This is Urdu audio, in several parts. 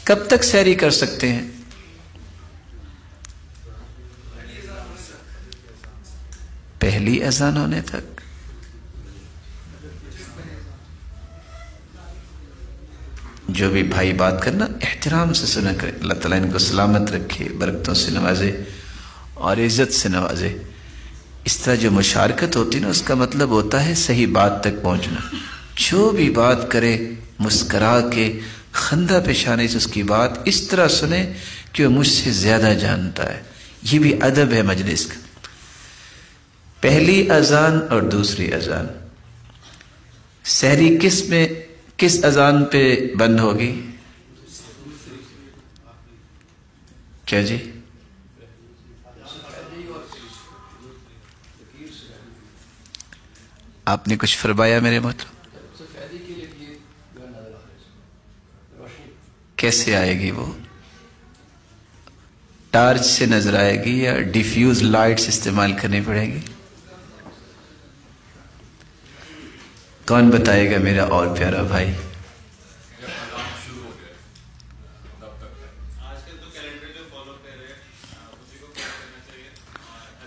کب تک سحری کر سکتے ہیں؟ پہلی اذان ہونے تک۔ جو بھی بھائی بات کرنا احترام سے سنا کرے، اللہ تعالیٰ ان کو سلامت رکھے، برکتوں سے نوازے اور عزت سے نوازے۔ اس طرح جو مشارکت ہوتی نا، اس کا مطلب ہوتا ہے صحیح بات تک پہنچنا۔ جو بھی بات کرے مسکرا کے خندہ پیشانی سے اس کی بات اس طرح سنے کہ وہ مجھ سے زیادہ جانتا ہے۔ یہ بھی ادب ہے مجلس کا۔ پہلی اذان اور دوسری اذان، سحری کس اذان پہ بند ہوگی؟ کیا جی؟ آپ نے کچھ فرمایا میرے محترم؟ کیسے آئے گی وہ؟ ٹارچ سے نظر آئے گی یا ڈیفیوز لائٹس استعمال کرنی پڑے گی؟ کون بتائے گا میرا اور پیارا بھائی؟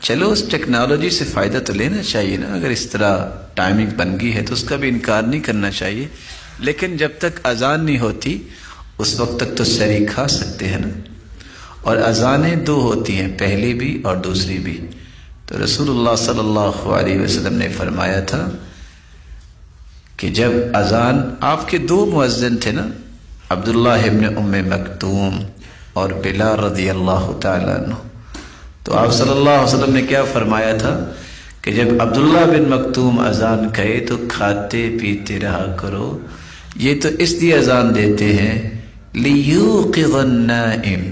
چلو اس ٹیکنالوجی سے فائدہ تو لینا چاہیے نا۔ اگر اس طرح ٹائمنگ بن گئی ہے تو اس کا بھی انکار نہیں کرنا چاہیے، لیکن جب تک اذان نہیں ہوتی اس وقت تک تو سحری کھا سکتے ہیں نا۔ اور اذانیں دو ہوتی ہیں، پہلی بھی اور دوسری بھی۔ تو رسول اللہ صلی اللہ علیہ وسلم نے فرمایا تھا کہ جب اذان، آپ کے دو مؤذن تھے نا، عبداللہ ابن ام مکتوم اور بلال رضی اللہ تعالیٰ عنہ، تو آپ صلی اللہ علیہ وسلم نے کیا فرمایا تھا کہ جب عبداللہ بن مکتوم اذان کہے تو کھاتے پیتے رہا کرو، یہ تو اس لیے اذان دیتے ہیں لیوقظ النائم،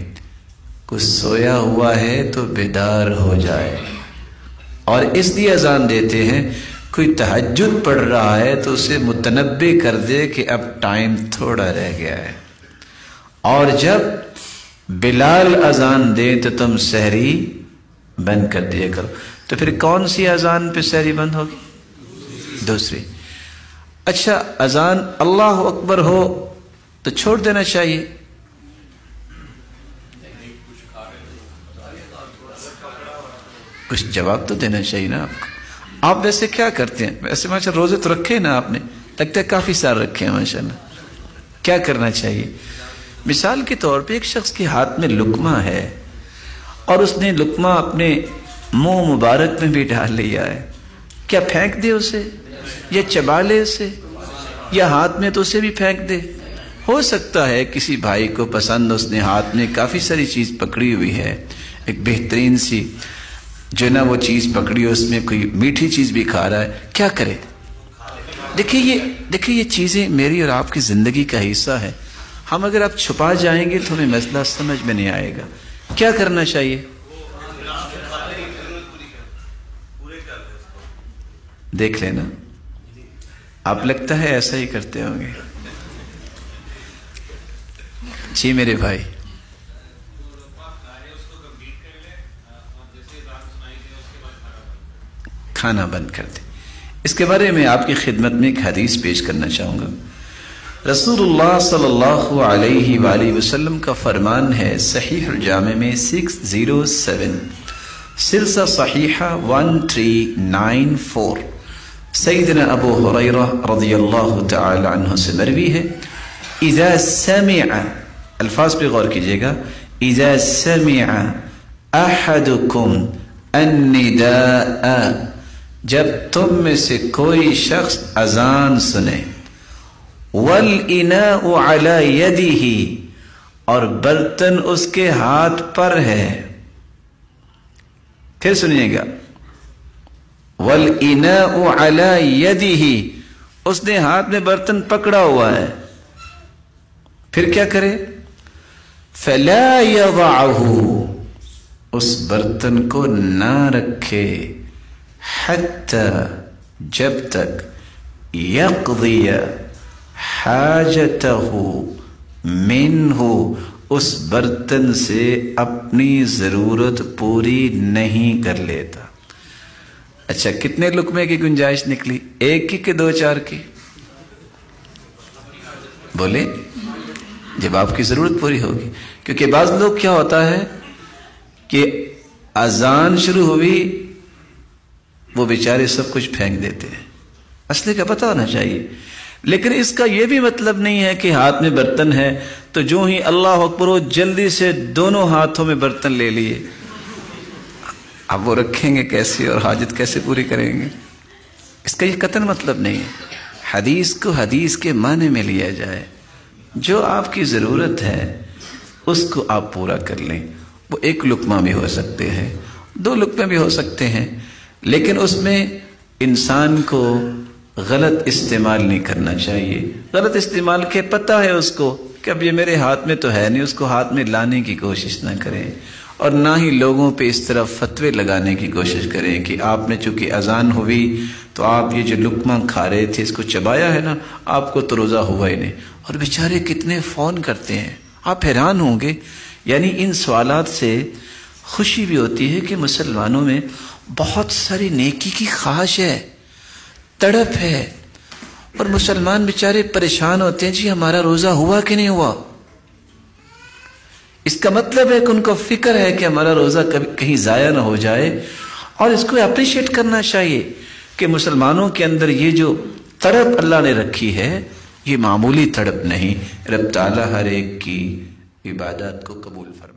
کچھ سویا ہوا ہے تو بیدار ہو جائے، اور اس لیے اذان دیتے ہیں کوئی تہجد پڑھ رہا ہے تو اسے متنبہ کر دے کہ اب ٹائم تھوڑا رہ گیا ہے، اور جب بلال اذان دے تو تم سحری بند کر دیا کرو۔ تو پھر کون سی اذان پہ سحری بند ہوگی؟ دوسری۔ اچھا، اذان اللہ اکبر ہو تو چھوڑ دینا چاہیے؟ کچھ جواب تو دینا چاہیے نا آپ کو۔ آپ ویسے کیا کرتے ہیں؟ ویسے ماشاء اللہ روزے تو رکھے نا آپ نے، لگتا ہے کافی سال رکھے ہیں ماشاءاللہ۔ کیا کرنا چاہیے؟ مثال کے طور پہ ایک شخص کے ہاتھ میں لقمہ ہے اور اس نے لقمہ اپنے منہ مبارک میں بھی ڈال لیا ہے، کیا پھینک دے اسے یا چبا لے اسے یا ہاتھ میں تو اسے بھی پھینک دے؟ ہو سکتا ہے کسی بھائی کو پسند، اس نے ہاتھ میں کافی ساری چیز پکڑی ہوئی ہے، ایک بہترین سی جو نا وہ چیز پکڑی ہو، اس میں کوئی میٹھی چیز بھی کھا رہا ہے، کیا کرے؟ دیکھیے یہ چیزیں میری اور آپ کی زندگی کا حصہ ہے۔ ہم اگر آپ چھپا جائیں گے تو ہمیں مسئلہ سمجھ میں نہیں آئے گا۔ کیا کرنا چاہیے؟ دیکھ لینا، آپ لگتا ہے ایسا ہی کرتے ہوں گے۔ جی میرے بھائی، کھانا بند کر دیں۔ اس کے بارے میں آپ کی خدمت میں ایک حدیث پیش کرنا چاہوں گا۔ رسول اللہ صلی اللہ علیہ وآلہ وسلم کا فرمان ہے، صحیح الجامع میں 607، سلسلہ صحیحہ 1394، سیدنا ابو ہریرہ رضی اللہ تعالی عنہ سے مروی ہے، اذا سمع، الفاظ پہ غور کیجئے گا، اذا سمع احدکم النداء، جب تم میں سے کوئی شخص اذان سنے، والاناء علی یدہ، اور برتن اس کے ہاتھ پر ہے، پھر سنیے گا، والاناء علی یدہ، اس نے ہاتھ میں برتن پکڑا ہوا ہے، پھر کیا کرے؟ فلا یضعہ، اس برتن کو نہ رکھے، حتی، جب تک، یقضی حاجتہ منہ، اس برتن سے اپنی ضرورت پوری نہیں کر لیتا۔ اچھا، کتنے لقمے کی گنجائش نکلی؟ ایک کی کہ دو چار کی؟ بولے جب آپ کی ضرورت پوری ہوگی. کیونکہ بعض لوگ کیا ہوتا ہے کہ اذان شروع ہوئی وہ بیچارے سب کچھ پھینک دیتے ہیں. اصل کا پتہ ہونا چاہیے. لیکن اس کا یہ بھی مطلب نہیں ہے کہ ہاتھ میں برتن ہے تو جو ہی اللہ اکبر ہو جلدی سے دونوں ہاتھوں میں برتن لے لیے. اب وہ رکھیں گے کیسے اور حاجت کیسے پوری کریں گے؟ اس کا یہ قطعاً مطلب نہیں ہے. حدیث کو حدیث کے معنی میں لیا جائے. جو آپ کی ضرورت ہے اس کو آپ پورا کر لیں. وہ ایک لقمہ بھی ہو سکتے ہیں, 2 لقمے بھی ہو سکتے ہیں, لیکن اس میں انسان کو غلط استعمال نہیں کرنا چاہیے. غلط استعمال کے پتہ ہے اس کو کہ اب یہ میرے ہاتھ میں تو ہے نہیں, اس کو ہاتھ میں لانے کی کوشش نہ کریں, اور نہ ہی لوگوں پہ اس طرح فتوے لگانے کی کوشش کریں کہ آپ نے چونکہ اذان ہوئی تو آپ یہ جو لقمہ کھا رہے تھے اس کو چبایا ہے نا, آپ کو تو روزہ ہوا ہی نہیں. اور بیچارے کتنے فون کرتے ہیں, آپ حیران ہوں گے. یعنی ان سوالات سے خوشی بھی ہوتی ہے کہ مسلمانوں میں بہت ساری نیکی کی خواہش ہے, تڑپ ہے, اور مسلمان بیچارے پریشان ہوتے ہیں جی ہمارا روزہ ہوا کہ نہیں ہوا. اس کا مطلب ہے کہ ان کو فکر ہے کہ ہمارا روزہ کہیں ضائع نہ ہو جائے, اور اس کو اپریشیٹ کرنا چاہیے کہ مسلمانوں کے اندر یہ جو تڑپ اللہ نے رکھی ہے یہ معمولی تڑپ نہیں. رب تعالیٰ ہر ایک کی عبادات کو قبول فرمائے.